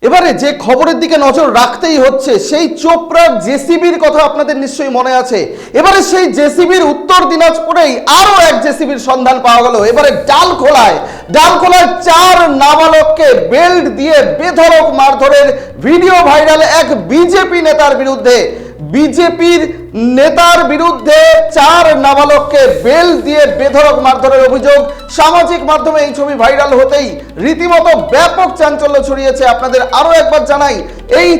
এবারে যে খবরের দিকে নজর রাখতেই হচ্ছে সেই চোপড়ার জেসিবির কথা আপনাদের নিশ্চয়ই মনে আছে। এবারে সেই জেসিবির উত্তর দিনাজপুরেই আরো এক জেসিবির সন্ধান পাওয়া গেল। এবারে ডালখোলায় 4 নাবালককে বেল্ট দিয়ে বেধড়ক মারধরের ভিডিও ভাইরাল এক বিজেপি নেতার বিরুদ্ধে। বিজেপির নেতার বিরুদ্ধে 4 নাবালককে বেল্ট দিয়ে বেধড়ক মারধরের অভিযোগ। সামাজিক মাধ্যমে এই ছবি ভাইরাল হতেই রীতিমতো ব্যাপক চাঞ্চল্য ছড়িয়েছে। আপনাদের আরো একবার জানাই, এই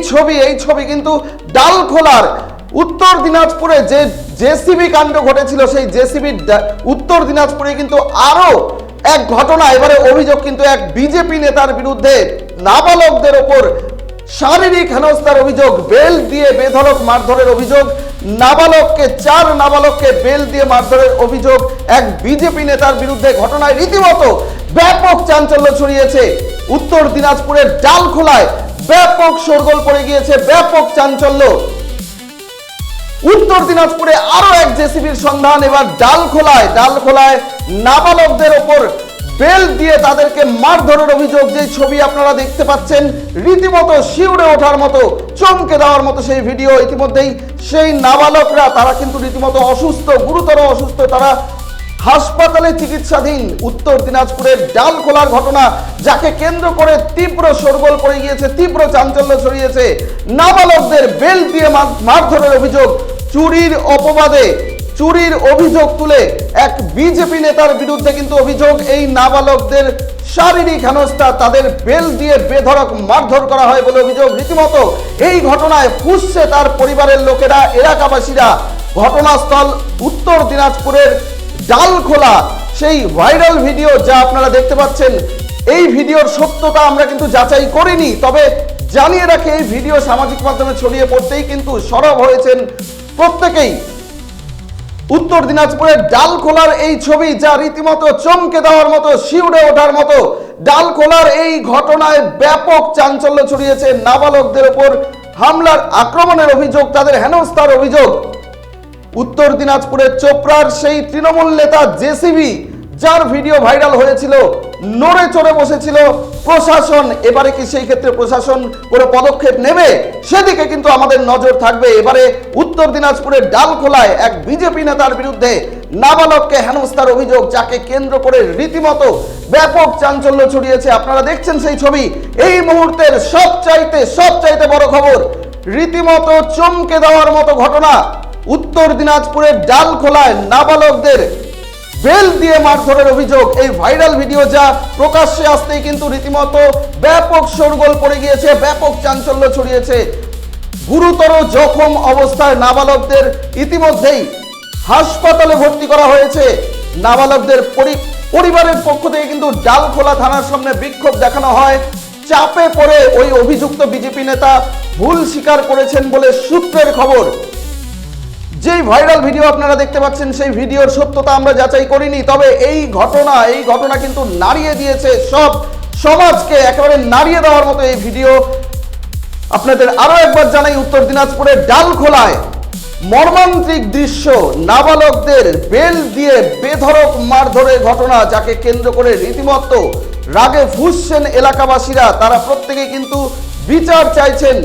ছবি কিন্তু ডালখোলার উত্তর দিনাজপুরে যে জেসিবি কাণ্ড ঘটেছিল, সেই জেসিবি উত্তর দিনাজপুরে কিন্তু আরো এক ঘটনা। এবারে অভিযোগ কিন্তু এক বিজেপি নেতার বিরুদ্ধে নাবালকদের ওপর শারীরিক হেনস্থার অভিযোগ, বেল্ট দিয়ে বেধড়ক মারধরের অভিযোগ। 4 নাবালককে বেল্ট দিয়ে মারধরের অভিযোগ এক বিজেপি নেতার বিরুদ্ধে। ঘটনায় রীতিমতো ব্যাপক চাঞ্চল্য ছড়িয়েছে। উত্তর দিনাজপুরের ডালখোলায় ব্যাপক শোরগোল পড়ে গিয়েছে, ব্যাপক চাঞ্চল্য। উত্তর দিনাজপুরে আরো এক জেসিবির সন্ধান। এবার ডালখোলায় নাবালকদের ওপর বেল্ট দিয়ে তাদেরকে মারধরের অভিযোগ। যে ছবি আপনারা দেখতে পাচ্ছেন, রীতিমতো শিউরে ওঠার মতো, চমকে দেওয়ার মতো সেই ভিডিও। ইতিমধ্যেই সেই নাবালকরা তারা কিন্তু রীতিমতো অসুস্থ, গুরুতর অসুস্থ, তারা হাসপাতালে চিকিৎসাধীন। উত্তর দিনাজপুরের ডালখোলার ঘটনা, যাকে কেন্দ্র করে তীব্র শোরগোল পড়ে গিয়েছে, তীব্র চাঞ্চল্য ছড়িয়েছে। নাবালকদের বেল্ট দিয়ে মারধরের অভিযোগ, চুরির অভিযোগ তুলে এক বিজেপি নেতার বিরুদ্ধে কিন্তু অভিযোগ। এই নাবালকদের শারীরিক হেনস্থা, তাদের বেল্ট দিয়ে বেধড়ক মারধর করা হয় বলে অভিযোগ। রীতিমতো এই ঘটনায় ফুঁসছে তার পরিবারের লোকেরা, এলাকাবাসীরা। ঘটনাস্থল উত্তর দিনাজপুরের ডালখোলা। সেই ভাইরাল ভিডিও যা আপনারা দেখতে পাচ্ছেন, এই ভিডিওর সত্যতা আমরা কিন্তু যাচাই করিনি, তবে জানিয়ে রাখি এই ভিডিও সামাজিক মাধ্যমে ছড়িয়ে পড়তেই কিন্তু সরব হয়েছেন প্রত্যেকেই। উত্তর দিনাজপুরের ডালখোলার এই ছবি, যা রীতিমতো চমকে দেওয়ার মতো, শিউরে ওঠার মতো। ডালখোলার এই ঘটনায় ব্যাপক চাঞ্চল্য ছড়িয়েছে। নাবালকদের ওপর হামলার, আক্রমণের অভিযোগ, তাদের হেনস্থার অভিযোগ। উত্তর দিনাজপুরের চোপড়ার সেই তৃণমূল নেতা জেসিবি, যার ভিডিও ভাইরাল হয়েছিল, নড়ে চড়ে বসেছিল প্রশাসন। এবারে কি সেই ক্ষেত্রে প্রশাসন কোনো পদক্ষেপ নেবে, সেদিকে কিন্তু আমাদের নজর থাকবে। এবারে উত্তর দিনাজপুরের ডালখোলায় এক বিজেপি নেতার বিরুদ্ধে নাবালককে হেনস্থার অভিযোগ, যাকে কেন্দ্র করে রীতিমতো ব্যাপক চাঞ্চল্য ছড়িয়েছে। আপনারা দেখছেন সেই ছবি। এই মুহূর্তের সবচাইতে বড় খবর, রীতিমতো চমকে দেওয়ার মতো ঘটনা। উত্তর দিনাজপুরের ডালখোলায় নাবালকদের বেল্ট দিয়ে মারধরের অভিযোগ। এই ভাইরাল ভিডিও যা প্রকাশ্যে আসতেই কিন্তু রীতিমতো ব্যাপক শোরগোল পড়ে গিয়েছে, ব্যাপক চাঞ্চল্য ছড়িয়েছে। গুরুতর জখম অবস্থায় নাবালকদের ইতিমধ্যেই হাসপাতালে ভর্তি করা হয়েছে। নাবালকদের পরিবারের পক্ষ থেকে কিন্তু ডালখোলা থানার সামনে বিক্ষোভ দেখানো হয়। চাপে পড়ে ওই অভিযুক্ত বিজেপি নেতা ভুল স্বীকার করেছেন বলে সূত্রের খবর। যেই ভাইরাল ভিডিও আপনারা দেখতে পাচ্ছেন, সেই ভিডিওর সত্যতা আমরা যাচাই করিনি, তবে এই ঘটনা কিন্তু নাড়িয়ে দিয়েছে সব সমাজকে, একেবারে নাড়িয়ে দেওয়ার মতো এই ভিডিও। আপনাদের আরো একবার জানাই, উত্তর দিনাজপুরের ডালখোলায় মর্মান্তিক দৃশ্য, নাবালকদের বেল্ট দিয়ে বেধড়ক মারধরের ঘটনা, যাকে কেন্দ্র করে রীতিমতো রাগে ফুঁসছেন এলাকাবাসীরা। তারা প্রত্যেকে কিন্তু বিচার চাইছেন,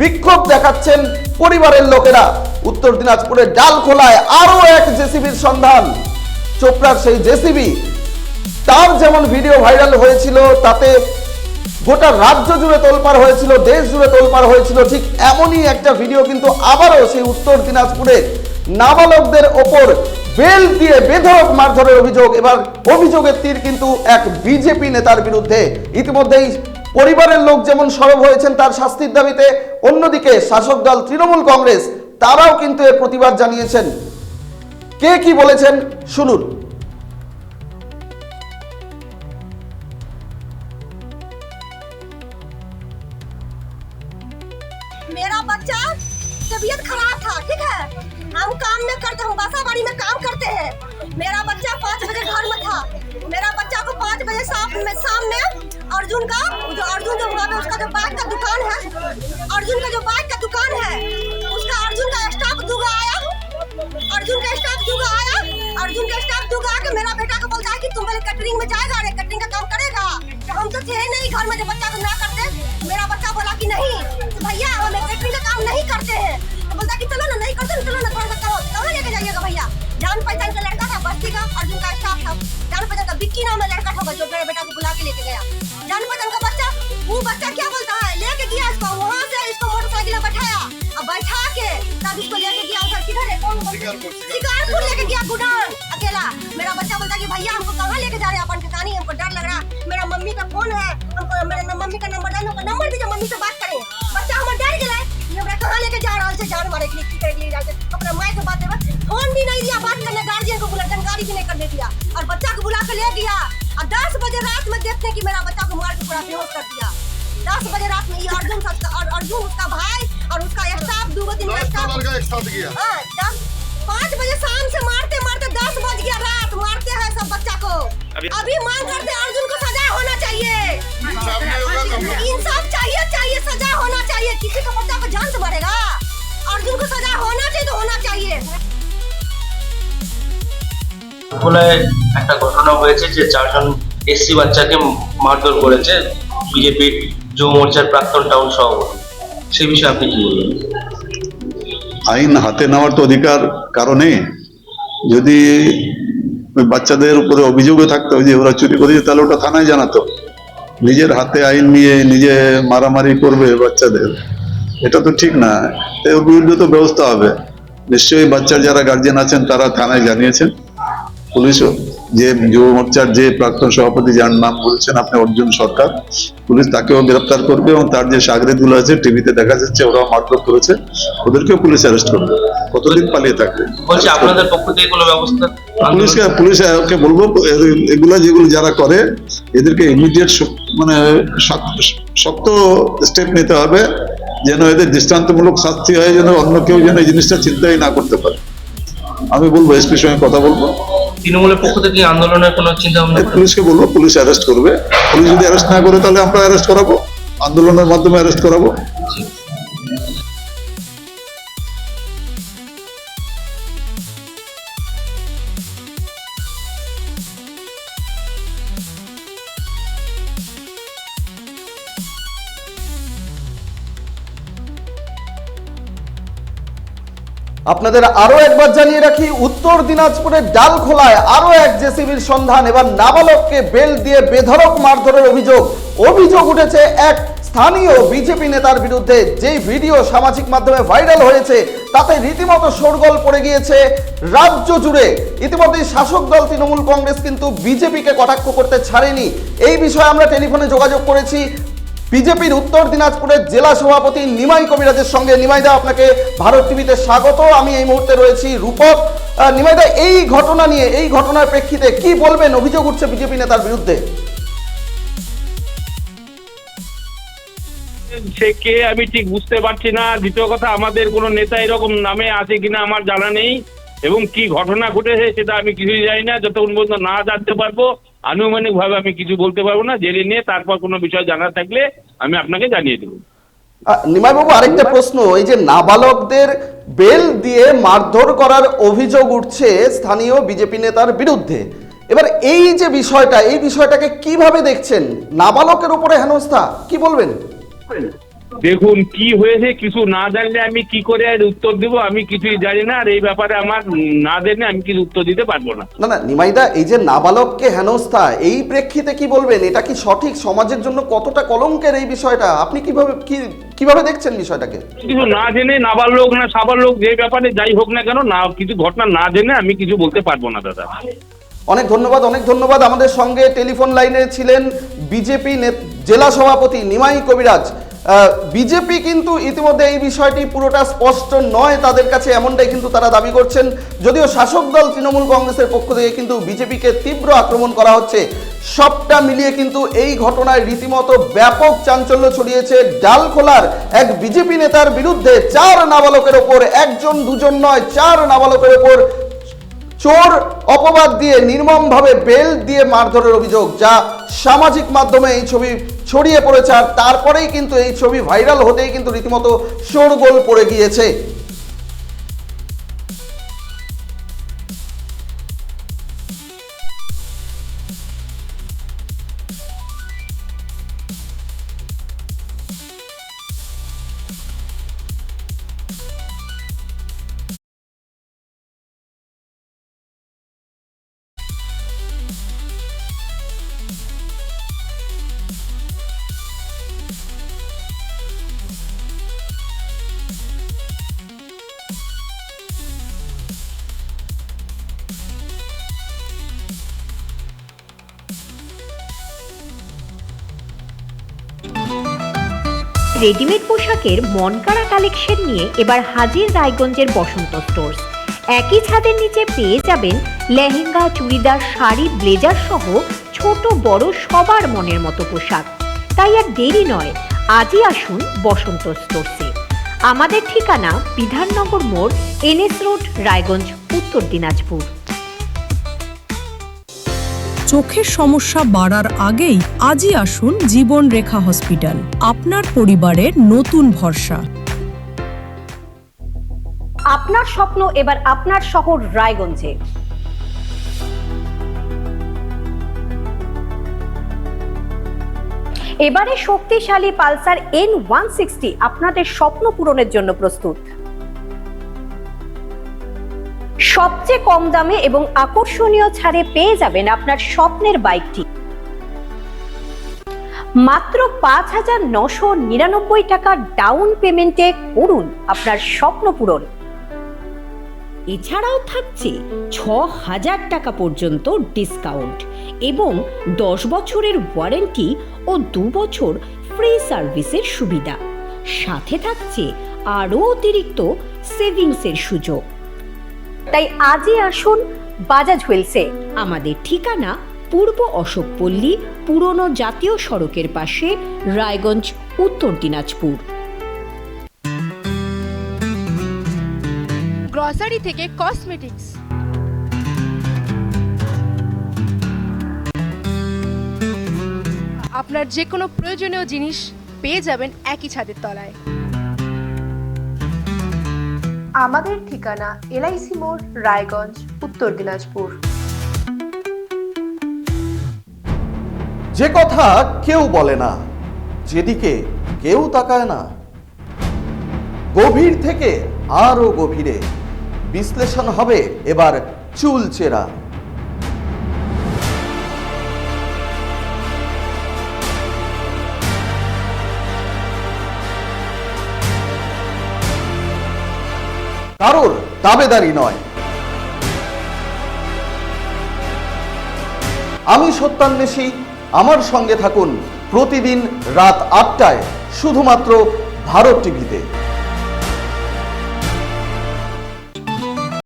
বিক্ষোভ দেখাচ্ছেন পরিবারের লোকেরা। উত্তর দিনাজপুরের ডালখোলায় আরো এক জেসিবির সন্ধান। চোপড়ার সেই জেসিবি, তার যেমন ভিডিও ভাইরাল হয়েছিল, তাতে গোটা রাজ্য জুড়ে তোলপাড় হয়েছিল, দেশ জুড়ে তোলপাড় হয়েছিল, ঠিক এমনই একটা ভিডিও কিন্তু আবারও সেই উত্তর দিনাজপুরে নাবালকদের ওপর বেল্ট দিয়ে বেধড়ক মারধরের অভিযোগ। এবার অভিযোগের তীর কিন্তু এক বিজেপি নেতার বিরুদ্ধে। ইতিমধ্যেই পরিবারের লোক যেমন সরব হয়েছেন তার শাস্তির দাবিতে, অন্যদিকে শাসক দল তৃণমূল কংগ্রেস তারাও কিন্তু এর প্রতিবাদ জানিয়েছেন। কে কি বলেছেন শুনুন। मेरा बच्चा तबीयत खराब था, ठीक है, हम काम में करते हैं, बासाबाड़ी में काम करते हैं। मेरा बच्चा 5 बजे घर में था। मेरा बच्चा को 5 बजे शाम में अर्जुन जो हुआ है, उसका जो बाइक का दुकान है, अर्जुन का जो बाइक का दुकान है, उसका अर्जुन का स्टाफ दूगा आया। अर्जुन का स्टाफ दूगा आके मेरा बेटा को बोलता है कि तुम कैटरिंग में जाएगा, रे कैटरिंग का काम करेगा। हम तो थे नहीं घर में, जब बच्चा को ना करते। मेरा बच्चा बोला की नाम है लड़का ठोका जो मेरे बेटा को बुला के लेके गया। जान पहचान का बच्चा, वो बच्चा क्या बोलता है, लेके गया इसको वहाँ से, इसको मोटरसाइकिल में बैठाया, अब बैठा के तब इसको लेके गया उधर, किधर है, कौन शिकारपुर लेके गया गुडान अकेला। मेरा बच्चा बोलता कि भैया हमको कहाँ लेके जा रहे हैं, अपन ठिकानी, हमको डर लग रहा, मेरा मम्मी का फोन है, हमको मेरे मम्मी का नंबर डालो, नंबर दीजिए, मम्मी से बात करें। बच्चा हमारा डर गया, ये हमरा कहाँ लेके जा रहा है, जान मारे के लिए, की करे लिए जाके अपना माई से बात है, फोन भी नहीं दिया बात करने, गार्जियन को बुला, जानकारी भी नहीं करने दिया, और बच्चा को बुला के ले गया। और 10 बजे रात में देखते कि मेरा बच्चा को मार के पूरा बेहोश कर दिया। 10 बजे रात में ये अर्जुन उसका भाई और उसका स्टाफ, 2 दिन का स्टाफ एक साथ गया। 5 बजे शाम से मारते मारते 10 बज गया रात, मारते हैं सब बच्चा को। अभी मांग करते अर्जुन को सजा होना चाहिए, इंसाफ चाहिए, सजा होना चाहिए। किसी का बच्चा को जान से मारेगा, अर्जुन को सजा होना चाहिए तो होना चाहिए। বলে একটা ঘটনা হয়েছে যে 4 জন এসসি বাচ্চাকে মারধর করেছে বিজেপির যুব মোর্চার প্রাক্তন টাউন সভাপতি, সেই বিষয়ে আপনি কি বলবেন? আইন হাতে নেওয়ার তো অধিকার কারণে, যদি ওই বাচ্চাদের উপরে অভিযোগও থাকতো যে ওরা চুরি করেছে তাহলে ওটা থানায় জানাতো। নিজের হাতে আইন নিয়ে নিজে মারামারি করবে বাচ্চাদের, এটা তো ঠিক না। এর বিরুদ্ধে তো ব্যবস্থা হবে। নিশ্চয়ই বাচ্চার যারা গার্জিয়ান আছেন তারা থানায় জানিয়েছেন। পুলিশও, যে যুব মোর্চার যে প্রাক্তন সভাপতি যার নাম বলছেন আপনি অর্জুন সরকার, পুলিশ তাকেও গ্রেপ্তার করবে এবং তার যে সাগরেদ গুলো আছে টিভিতে দেখা যাচ্ছে ওরাও মারধর করেছে, ওদেরকেও পুলিশ অ্যারেস্ট করবে। কতদিন পালিয়ে থাকবে? বলছি আপনাদের পক্ষ থেকে কোনো ব্যবস্থা? পুলিশকে বলবো এগুলা যেগুলো যারা করে এদেরকে ইমিডিয়েট মানে শক্ত স্টেপ নিতে হবে, যেন এদের দৃষ্টান্তমূলক শাস্তি হয়, যেন অন্য কেউ যেন এই জিনিসটা চিন্তাই না করতে পারে। আমি বলবো এসপির সঙ্গে কথা বলবো। তৃণমূলের পক্ষ থেকে আন্দোলনের কোনো চিন্তা ভাবনা? পুলিশকে বলবো, পুলিশ অ্যারেস্ট করবে। পুলিশ যদি অ্যারেস্ট না করে তাহলে আমরা অ্যারেস্ট করাবো, আন্দোলনের মাধ্যমে অ্যারেস্ট করাবো। আপনাদের আরো একবার জানিয়ে রাখি, উত্তর দিনাজপুরের ডালখোলায় আরো এক জেসিবির সন্ধান। এবার নাবালককে বেল দিয়ে বেধড়ক মারধরের অভিযোগ উঠেছে এক স্থানীয় বিজেপি নেতার বিরুদ্ধে। যেই ভিডিও সামাজিক মাধ্যমে ভাইরাল হয়েছে তাতে রীতিমতো শোরগোল পড়ে গিয়েছে রাজ্য জুড়ে। ইতিমধ্যে শাসক দল তৃণমূল কংগ্রেস কিন্তু বিজেপিকে কটাক্ষ করতে ছাড়েনি। এই বিষয়ে আমরা টেলিফোনে যোগাযোগ করেছি বিজেপির উত্তর দিনাজপুরের জেলা সভাপতি নিমাই কবিরাজের সঙ্গে। নিমাইদা, আপনাকে ভারত টিভিতে স্বাগত। আমি এই মুহূর্তে রয়েছি রূপক। নিমাইদা, এই ঘটনা নিয়ে, এই ঘটনার প্রেক্ষিতে কি বলবেন? অভিযোগ উঠছে বিজেপি নেতার বিরুদ্ধে। সে কে আমি ঠিক বুঝতে পারছি না। দ্বিতীয় কথা, আমাদের কোনো নেতা এরকম নামে আছে কিনা আমার জানা নেই, এবং কি ঘটনা ঘটেছে সেটা আমি কিছুই জানি না। যতক্ষণ পর্যন্ত না জানতে পারবো আনুমানিক ভাবে আমি কিছু বলতে পারবো না। জেনে নিয়ে তারপর কোনো বিষয় জানা থাকলে আমি আপনাকে জানিয়ে দেবো। নিমাই বাবু, আরেকটা প্রশ্ন, এই যে নাবালকদের বেল দিয়ে মারধর করার অভিযোগ উঠছে স্থানীয় বিজেপি নেতার বিরুদ্ধে, এবার এই যে বিষয়টা, এই বিষয়টাকে কিভাবে দেখছেন? নাবালকের উপরে হেনস্থা, কি বলবেন? দেখুন, কি হয়েছে কিছু না জানলে আমি কি করে আর উত্তর দিব? আমি কিছুই জানি না, আর এই ব্যাপারে আমার না জেনে আমি কিছু উত্তর দিতে পারবো না। না, নিমাইদা, এই যে নাবালককে হেনস্থা, এই প্রেক্ষিতে কি বলবেন? এটা কি সঠিক? সমাজের জন্য কতটা কলঙ্কের এই বিষয়টা? আপনি কিভাবে দেখছেন বিষয়টাকে? কিছু না জেনে, নাবালক না সাবালক, যে ব্যাপারে যাই হোক না কেন, না কিছু ঘটনা না জেনে আমি কিছু বলতে পারবো না দাদা। অনেক ধন্যবাদ। আমাদের সঙ্গে টেলিফোন লাইনে ছিলেন বিজেপি জেলা সভাপতি নিমাই কবিরাজ। বিজেপি কিন্তু ইতিমধ্যে এই বিষয়টি পুরোটা স্পষ্ট নয় তাদের কাছে, এমনটাই কিন্তু তারা দাবি করছেন। যদিও শাসক দল তৃণমূল কংগ্রেসের পক্ষ থেকে কিন্তু বিজেপিকে তীব্র আক্রমণ করা হচ্ছে। সবটা মিলিয়ে কিন্তু এই ঘটনায় রীতিমতো ব্যাপক চাঞ্চল্য ছড়িয়েছে ডালখোলার এক বিজেপি নেতার বিরুদ্ধে। 4 নাবালকের ওপর, 1 2 নয়, 4 নাবালকের ওপর চোর অপবাদ দিয়ে নির্মমভাবে বেল দিয়ে মারধরের অভিযোগ, যা সামাজিক মাধ্যমে এই ছবি ছড়িয়ে পড়েছে। আর তারপরেই কিন্তু এই ছবি ভাইরাল হতেই কিন্তু রীতিমতো শোরগোল পড়ে গিয়েছে। রেডিমেড পোশাকের মনকাড়া কালেকশন নিয়ে এবার হাজির রায়গঞ্জের বসন্ত স্টোর্স। একই ছাদের নিচে পেয়ে যাবেন লেহেঙ্গা, চুড়িদার, শাড়ি, ব্লেজার সহ ছোট বড় সবার মনের মতো পোশাক। তাই আর দেরি নয়, আজই আসুন বসন্ত স্টোর্সে। আমাদের ঠিকানা বিধাননগর মোড়, NS রোড, রায়গঞ্জ, উত্তর দিনাজপুর। চোখের সমস্যা বাড়ার আগেই আজই আসুন জীবন রেখা হসপিটাল, আপনার পরিবারের নতুন ভরসা। আপনার স্বপ্ন এবার আপনার শহর রায়গঞ্জে। এবারে শক্তিশালী পালসার N160 আপনাদের স্বপ্ন পূরণের জন্য প্রস্তুত। সবচেয়ে কম দামে এবং আকর্ষণীয় ছাড়ে পেয়ে যাবেন আপনার স্বপ্নের বাইকটি। মাত্র 5,999 টাকা ডাউন পেমেন্টে করুন আপনার স্বপ্ন পূরণ। এছাড়াও থাকছে 6,000 টাকা পর্যন্ত ডিসকাউন্ট এবং 10 বছরের ওয়ারেন্টি ও 2 বছর ফ্রি সার্ভিসের সুবিধা। সাথে থাকছে আরও অতিরিক্ত সেভিংসের সুযোগ। তাই আজই আসুন বাজাজ হুইলসে। আমাদের ঠিকানা পূর্ব অশোকপল্লী, পুরনো জাতীয় সড়কের পাশে, রায়গঞ্জ, উত্তর দিনাজপুর। গ্রসারি থেকে কসমেটিক্স, আপনার যে কোনো প্রয়োজনীয় জিনিস পেয়ে যাবেন একই ছাদের তলায়। আমাদের ঠিকানা LIC মোড়, রায়গঞ্জ, উত্তর দিনাজপুর। যে কথা কেউ বলে না, যেদিকে কেউ তাকায় না, গভীর থেকে আরো গভীরে বিশ্লেষণ হবে এবার চুলচেরা। কারোর দাবেদারি নয়। আমি সত্যান্বেষী, আমার সঙ্গে থাকুন প্রতিদিন রাত 8টায় শুধুমাত্র ভারত টিভিতে।